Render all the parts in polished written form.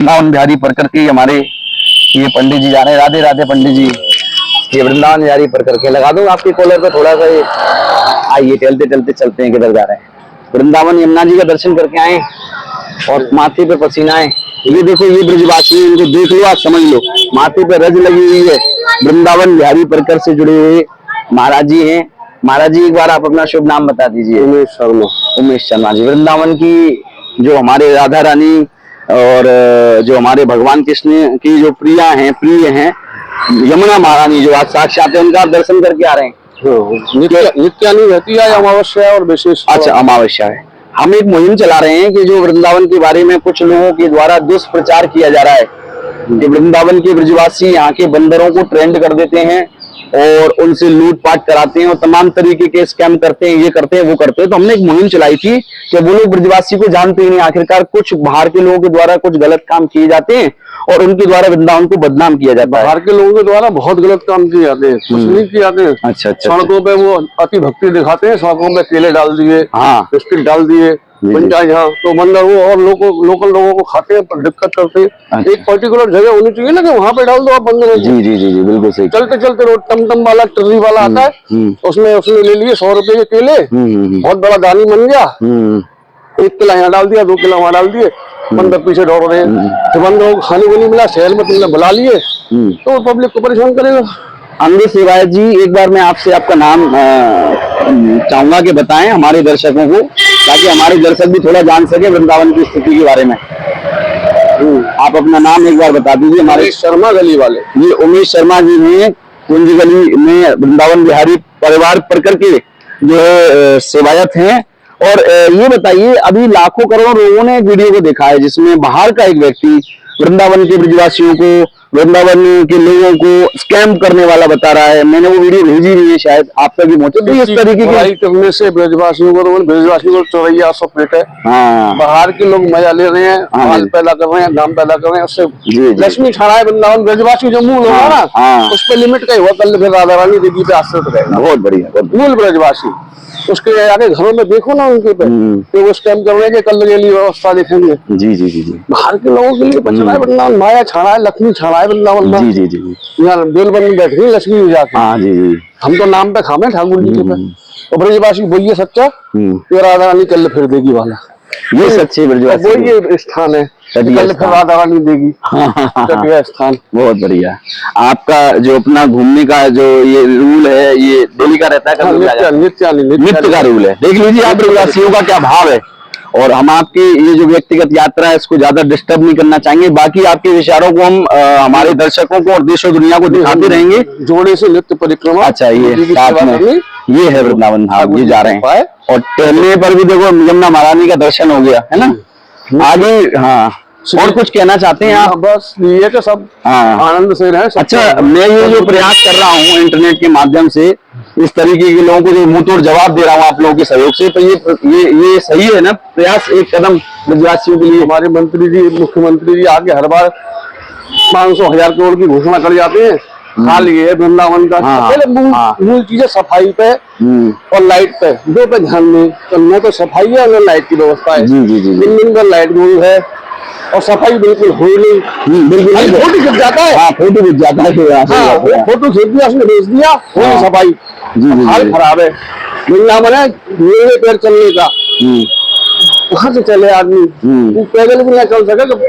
वृंदावन बिहारी परकर के हमारे ये पंडित जी जा रहे हैं। राधे राधे पंडित जी। ये वृंदावन बिहारी परकर के लगा दूं आपके कॉलर पे थोड़ा सा ये। आइए चलते चलते चलते हैं, किधर जा रहे हैं। वृंदावन यमुना जी का दर्शन करके आए और माथे पे पसीना है। ये देखो, ये ब्रजवासी, इनको देख लो, आप समझ लो, माथे पे रज लगी हुई है। वृंदावन बिहारी परकर से जुड़े हुए महाराज जी हैं। महाराज जी, एक बार आप अपना शुभ नाम बता दीजिए। उमेश शर्मा। उमेश शर्मा जी। वृंदावन की जो हमारे राधा रानी और जो हमारे भगवान कृष्ण की जो प्रिय हैं यमुना महारानी, जो आज साक्षात है, उनका आप दर्शन करके आ रहे हैं। नित्यानी रहती है, अमावस्या और विशेष। अच्छा, अमावस्या है। हम एक मुहिम चला रहे हैं कि जो वृंदावन के बारे में कुछ लोगों के द्वारा दुष्प्रचार किया जा रहा है कि वृंदावन के ब्रजवासी यहाँ के बंदरों को ट्रेंड कर देते हैं और उनसे लूटपाट कराते हैं और तमाम तरीके के स्कैम करते हैं, ये करते हैं, वो करते हैं। तो हमने एक मुहिम चलाई थी कि वो लोग ब्रजवासी को जानते ही नहीं, आखिरकार कुछ बाहर के लोगों के द्वारा कुछ गलत काम किए जाते हैं और उनके द्वारा वृंदावन को बदनाम किया जाता है। बाहर के लोगों के द्वारा बहुत गलत काम किए जाते हैं, कुछ नहीं किए जाते हैं। अच्छा। सड़कों पे वो अति भक्ति दिखाते हैं, सड़कों पे केले डाल दिए, हाँ, बिस्किट डाल दिए, यहाँ तो बंदर वो और लोकल लोगों को खाते हैं, पर दिक्कत करते हैं। अच्छा। एक पर्टिकुलर जगह होनी चाहिए ना कि वहाँ पे डाल दो आप बंदर। जी, बिल्कुल सही। चलते चलते रोड टमटम वाला, ट्रली वाला आता है, उसने ले लिए 100 रुपए के केले, बहुत बड़ा दानी बन गया। 1 किलो यहाँ डाल दिया, 2 किलो वहाँ डाल दिए, बंदर पीछे दौड़ रहे हैं। तो बंदरों को खाने को नहीं मिला, शहर में तुमने बुला लिए तो पब्लिक को परेशान करेगा। अंग सेवायत जी, एक बार मैं आपसे आपका नाम चाहूंगा कि बताएं हमारे दर्शकों को, ताकि हमारे दर्शक भी थोड़ा जान सके वृंदावन की स्थिति के बारे में। आप अपना नाम एक बार बता दीजिए हमारे। शर्मा गली वाले। ये उमेश शर्मा जी हैं, कुंज गली में वृंदावन बिहारी परिवार परकर के जो है सेवायत हैं। और ये बताइए, अभी लाखों करोड़ों लोगों ने वीडियो को देखा है जिसमें बाहर का एक व्यक्ति वृंदावन के ब्रजवासियों को, वृंदावन के लोगों को स्कैम करने वाला बता रहा है। मैंने वो वीडियो भेजी नहीं है, शायद आप तक भी पहुंचे। तो इस तरीके की करने से ब्रजवासियों को चौरैया सौ पेट है। हाँ, बाहर के लोग मजा ले रहे हैं, माल पैदा कर रहे हैं, दाम पैदा कर रहे हैं, उससे लक्ष्मी छाड़ा है वृंदावन। ब्रजवासी जो मूल होगा ना, उस पर लिमिट का ही हुआ, कल फिर राधा रानी देवी पे आश्रित रहेगा। बहुत बढ़िया। मूल ब्रजवासी उसके आगे घरों में देखो ना उनके पे, तो वो स्कैम कर रहे हैं कि कल के लिए व्यवस्था देखेंगे। जी। बाहर के लोगों के लिए बचना है वृंदावन, माया छाड़ा है, लक्ष्मी छाड़ा है वृंदावन में। जी। यहाँ बेलबन में बैठ गई लक्ष्मी जाके। हाँ जी। हम तो नाम पे खामे ठाकुर जी के पे। तो ब्रजवासी बोलिए सच्चा, ये राधा रानी कल फिर देगी वाला, ये सच्चे ब्रजवासी वो ये स्थान है, कल फिर राधा रानी देगी स्थान। बहुत बढ़िया। आपका जो अपना घूमने का जो ये रूल है, ये डेली का रहता है? नित्य का रूल है। देख लीजिए आप ब्रजवासियों का क्या भाव है। और हम आपकी ये जो व्यक्तिगत यात्रा है इसको ज्यादा डिस्टर्ब नहीं करना चाहेंगे। बाकी आपके विचारों को हम हमारे दर्शकों को और देशों दुनिया को दिखाते रहेंगे। जोड़े से नित्य परिक्रमा। अच्छा, ये साथ में ये है वृंदावन धाम, ये जा रहे हैं। और टहलने पर भी देखो यमुना महारानी का दर्शन हो गया है ना आगे। हाँ, और कुछ कहना चाहते हैं आप? बस ये तो सब आनंद से रहे। अच्छा, मैं ये जो प्रयास कर रहा हूँ इंटरनेट के माध्यम से, इस तरीके के लोगों को जो मुंह तोड़ जवाब दे रहा हूँ आप लोगों के सहयोग से, तो ये सही है ना प्रयास, एक कदम ब्रजवासियों के लिए? हमारे मंत्री जी, मुख्यमंत्री जी आगे हर बार 500,000 करोड़ की घोषणा कर जाते हैं। हाल ये वृंदावन का मूल चीज है सफाई पे और लाइट पे, दो पे ध्यान दें। तो न तो सफाई है और लाइट की व्यवस्था है। जी। दिन का लाइट गुल है और सफाई बिल्कुल हो नहीं। बिल्कुल फोटो खिंच जाता है। हाँ, फोटो खिंच जाता है। फोटो खींच दिया, उसने भेज दिया, हो नहीं सफाई। हाल खराब है। वृंदावन है मेरे पैर चलने का, कहाँ से चले आदमी? पैदल भी नहीं चल सके तो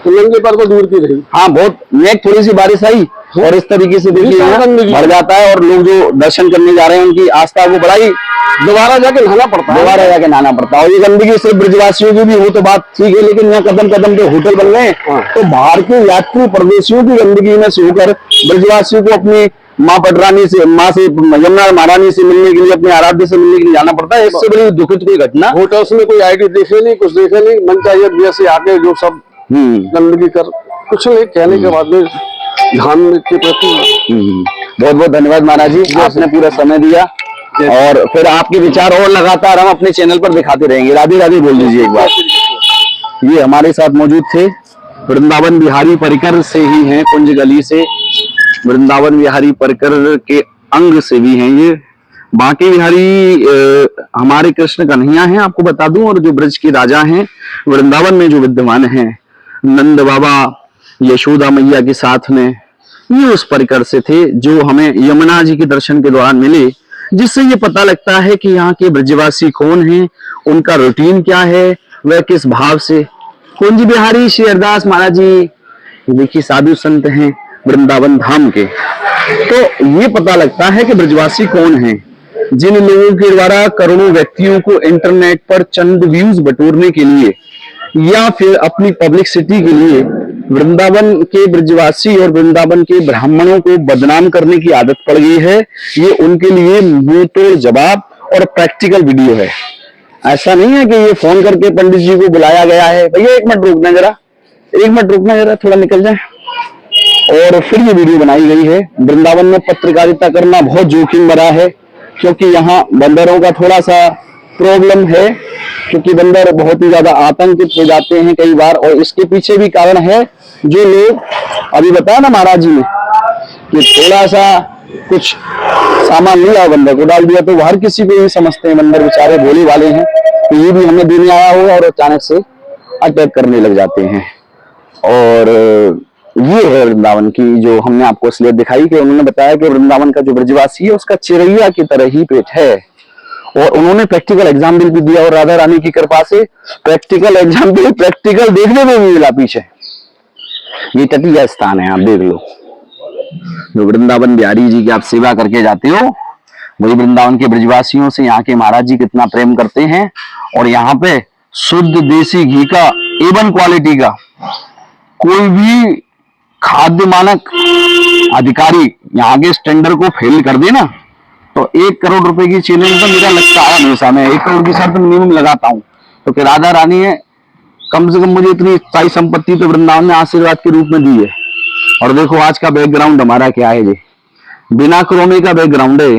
नंगे पैर को दूर की रही। हाँ, बहुत। नेक थोड़ी सी बारिश आई और इस तरीके से देखिए भर जाता है और लोग जो दर्शन करने जा रहे हैं उनकी आस्था को बढ़ाई, दोबारा जाके नहाना पड़ता है। और ये गंदगी सिर्फ ब्रजवासियों की भी हो तो बात ठीक है, लेकिन यहाँ कदम कदम पे होटल बन गए। तो बाहर के यात्री परदेशियों की गंदगी में से होकर ब्रजवासियों को अपनी माँ पटरानी से, माँ से, यमुना महारानी से मिलने के लिए, अपने आराध्य से मिलने के लिए जाना पड़ता है। इससे बड़ी दुखद कोई घटना। होटल्स में कोई आईडी देखे नहीं, कुछ देखे नहीं, मन चाहिए जैसे आके जो सब गंदगी कर, कुछ नहीं कहने के बाद में ध्यान के प्रति बहुत बहुत धन्यवाद महाराज जी, आपने पूरा समय दिया। और फिर आपके विचार और लगातार हम अपने चैनल पर दिखाते रहेंगे। राधे राधे बोल दीजिए एक बार। ये हमारे साथ मौजूद थे, वृंदावन बिहारी परकर से ही हैं, कुंज गली से, वृंदावन बिहारी परकर के अंग से भी हैं ये। बाकी बिहारी हमारे कृष्ण कन्हैया हैं, आपको बता दूं, और जो ब्रज के राजा हैं वृंदावन में जो विद्यमान हैं नंद बाबा यशोदा मैया के साथ में, ये उस परिकर से थे जो हमें यमुना जी के दर्शन के दौरान मिले, जिससे ये पता लगता है कि यहाँ के ब्रजवासी कौन हैं, उनका रूटीन क्या है, वह किस भाव से। कुंज बिहारी श्री हरिदास महाराज जी देखिए साधु संत हैं वृंदावन धाम के, तो ये पता लगता है कि ब्रजवासी कौन हैं, जिन लोगों के द्वारा करोड़ों व्यक्तियों को इंटरनेट पर चंद व्यूज बटोरने के लिए या फिर अपनी पब्लिसिटी के लिए वृंदावन के ब्रजवासी और वृंदावन के ब्राह्मणों को बदनाम करने की आदत पड़ गई है। ये उनके लिए मुंह तोड़ जवाब और प्रैक्टिकल वीडियो है। ऐसा नहीं है कि ये फोन करके पंडित जी को बुलाया गया है, भैया एक मिनट रुकना जरा, एक मिनट रुकना जरा, थोड़ा निकल जाए, और फिर ये वीडियो बनाई गई है। वृंदावन में पत्रकारिता करना बहुत जोखिम भरा है, क्योंकि यहाँ बंदरों का थोड़ा सा प्रॉब्लम है, क्योंकि बंदर बहुत ही ज्यादा आतंकित हो जाते हैं कई बार, और इसके पीछे भी कारण है जो लोग अभी बताया ना महाराज जी ने कि थोड़ा सा कुछ सामान मिला बंदर को डाल दिया, तो वो हर किसी को ये समझते हैं बंदर बेचारे भोले वाले हैं, तो ये भी हमें देने आया होगा और अचानक से अटैक करने लग जाते हैं। और ये है वृंदावन की जो हमने आपको स्लेट दिखाई कि उन्होंने बताया कि वृंदावन का जो ब्रजवासी है उसका चिरैया की तरह ही पेट है, और उन्होंने प्रैक्टिकल एग्जाम्पल भी दिया, और राधा रानी की कृपा से प्रैक्टिकल एग्जाम्पल प्रैक्टिकल देखने को भी मिला पीछे। ये तटीय स्थान है, आप देख लो, जो वृंदावन बिहारी जी की आप सेवा करके जाते हो, वही वृंदावन के ब्रजवासियों से यहाँ के महाराज जी कितना प्रेम करते हैं, और यहाँ पे शुद्ध देसी घी का A1 क्वालिटी का कोई भी खाद्य मानक अधिकारी यहाँ के स्टैंडर्ड को फेल कर दे ना, तो 1 करोड़ रुपए की चैलेंज तो मेरा लगता है हमेशा, मैं 1 करोड़ की शर्त मिनिमम लगाता हूँ, क्योंकि राधा रानी है कम से कम मुझे इतनी स्थायी संपत्ति तो वृंदावन ने आशीर्वाद के रूप में दी है। और देखो आज का बैकग्राउंड हमारा क्या है, ये बिना क्रोमे का बैकग्राउंड है,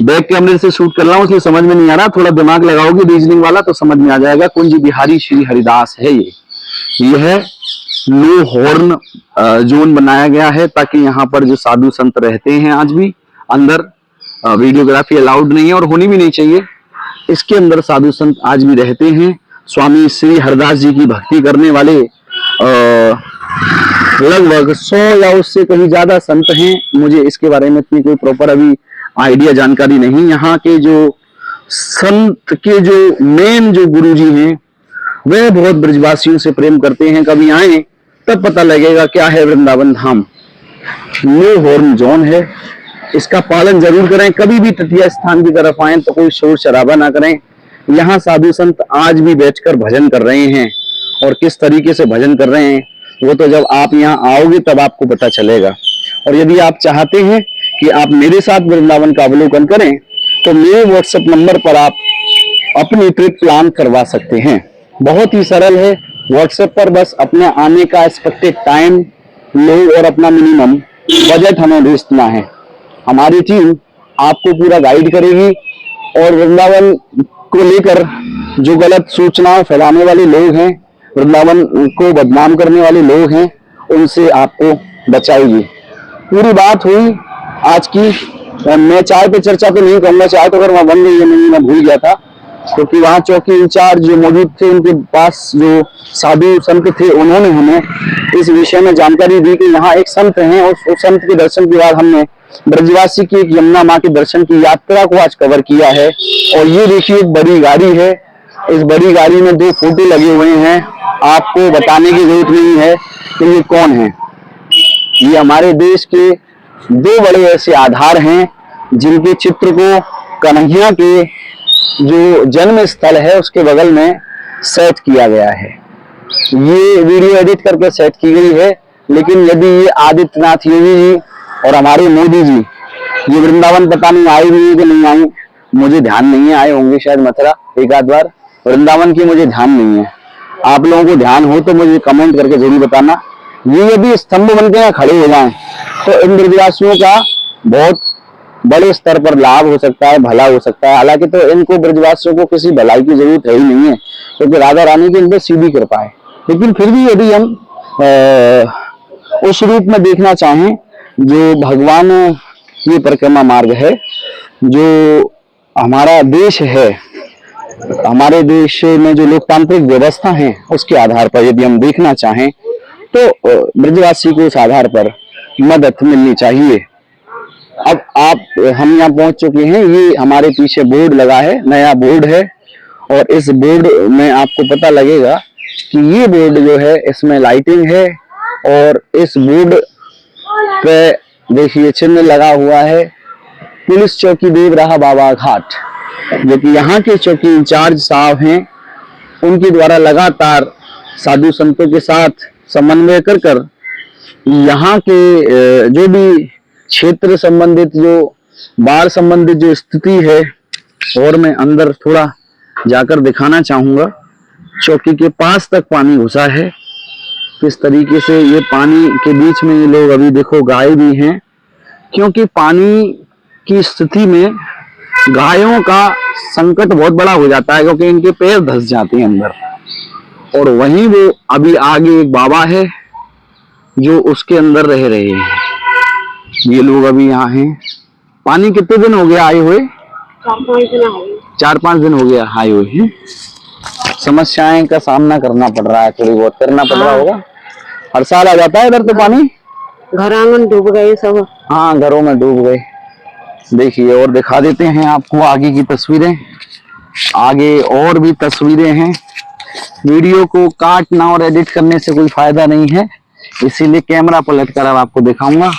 बैक कैमरे से शूट कर रहा हूँ इसलिए समझ में नहीं आ रहा, थोड़ा दिमाग लगाओगे रीजनिंग वाला तो समझ में आ जाएगा। कुंज बिहारी श्री हरिदास है ये है नो हॉर्न जोन बनाया गया है, ताकि यहाँ पर जो साधु संत रहते हैं आज भी अंदर, वीडियोग्राफी अलाउड नहीं है और होनी भी नहीं चाहिए, इसके अंदर साधु संत आज भी रहते हैं। स्वामी श्री हरिदास जी की भक्ति करने वाले लगभग 100 या उससे कहीं ज्यादा संत हैं। मुझे इसके बारे में इतनी कोई प्रॉपर अभी आइडिया जानकारी नहीं। यहाँ के जो संत के जो मेन जो गुरुजी हैं वे बहुत ब्रजवासियों से प्रेम करते हैं। कभी आए तब पता लगेगा क्या है वृंदावन धाम। नो हॉर्न जोन है, इसका पालन जरूर करें। कभी भी तटीय स्थान की तरफ आए तो कोई शोर शराबा ना करें। यहाँ साधु संत आज भी बैठकर भजन कर रहे हैं, और किस तरीके से भजन कर रहे हैं वो तो जब आप यहाँ आओगे तब आपको पता चलेगा। और यदि आप चाहते हैं कि आप मेरे साथ वृंदावन का अवलोकन करें तो मेरे व्हाट्सएप नंबर पर आप अपनी ट्रिप प्लान करवा सकते हैं। बहुत ही सरल है, व्हाट्सएप पर बस अपने आने का एक्सपेक्टेड टाइम लो और अपना मिनिमम बजट हमें भेजना है। हमारी टीम आपको पूरा गाइड करेगी, और वृंदावन को लेकर जो गलत सूचनाएं फैलाने वाले लोग हैं, वृंदावन को बदनाम करने वाले लोग हैं, उनसे आपको बचाएगी। पूरी बात हुई आज की। मैं चाय पे चर्चा तो नहीं करूंगा, चाय तो अगर वहां बन गई है, मैं भूल गया था, क्योंकि वहां चौकी इंचार्ज जो मौजूद थे उनके पास जो साधु संत थे उन्होंने हमें इस विषय में जानकारी दी कि यहाँ एक संत हैं, और उस संत के दर्शन के बाद हमने ब्रजवासी की एक यमुना माँ के दर्शन की यात्रा को आज कवर किया है। और ये देखिए एक बड़ी गाड़ी है, इस बड़ी गाड़ी में 2 फोटो लगे हुए हैं। आपको बताने की जरूरत नहीं है कि ये कौन है। ये हमारे देश के 2 बड़े ऐसे आधार हैं जिनके चित्र को कन्हैया के जो जन्म स्थल है उसके बगल में सेट किया गया है। ये वीडियो एडिट करके सेट की गई है, लेकिन यदि ये आदित्यनाथ योगी जी और हमारे मोदी जी ये वृंदावन पता नहीं आए भी कि नहीं आए, मुझे ध्यान नहीं है। आए होंगे शायद मथुरा एक आध बार, वृंदावन की मुझे ध्यान नहीं है। आप लोगों को ध्यान हो तो मुझे कमेंट करके जरूर बताना। ये यदि स्तंभ बनकर यहाँ खड़े हो जाएं तो इन ब्रजवासियों का बहुत बड़े स्तर पर लाभ हो सकता है, भला हो सकता है। हालांकि तो इनको ब्रजवासियों को किसी भलाई की जरूरत है ही नहीं है, क्योंकि राधा रानी की इन पर सीधी कृपा है। लेकिन फिर भी यदि हम उस रूप में देखना चाहें जो भगवान ये परिक्रमा मार्ग है, जो हमारा देश है, हमारे देश में जो लोकतांत्रिक व्यवस्था है उसके आधार पर यदि हम देखना चाहें तो ब्रजवासी को उस आधार पर मदद मिलनी चाहिए। अब हम यहाँ पहुंच चुके हैं, ये हमारे पीछे बोर्ड लगा है, नया बोर्ड है, और इस बोर्ड में आपको पता लगेगा कि ये बोर्ड जो है इसमें लाइटिंग है, और इस बोर्ड पे देखिए चिन्ह लगा हुआ है पुलिस चौकी देवराहा बाबा घाट, जो कि यहाँ के चौकी इंचार्ज साहब हैं, उनके द्वारा लगातार साधु संतों के साथ समन्वय कर यहाँ के जो भी क्षेत्र संबंधित, जो बाढ़ संबंधित जो स्थिति है, और मैं अंदर थोड़ा जाकर दिखाना चाहूंगा। चौकी के पास तक पानी घुसा है, किस तरीके से ये पानी के बीच में ये लोग अभी देखो गाय भी हैं, क्योंकि पानी की स्थिति में गायों का संकट बहुत बड़ा हो जाता है, क्योंकि इनके पैर धंस जाते हैं अंदर। और वहीं वो अभी आगे एक बाबा है जो उसके अंदर रह रहे हैं। ये लोग अभी यहाँ हैं। पानी कितने दिन हो गया आए हुए? 4-5 दिन हो गया आए हुए हैं। समस्याएं का सामना करना पड़ रहा है, थोड़ी बहुत करना पड़ रहा होगा। हर साल आ जाता है इधर तो पानी? घर आंगन डूब गए सब। हाँ, घरों में डूब गए। देखिए और दिखा देते हैं आपको आगे की तस्वीरें। आगे और भी तस्वीरें हैं। वीडियो को काटना और एडिट करने से कोई फायदा नहीं है, इसीलिए कैमरा पलट कर अब आपको दिखाऊंगा।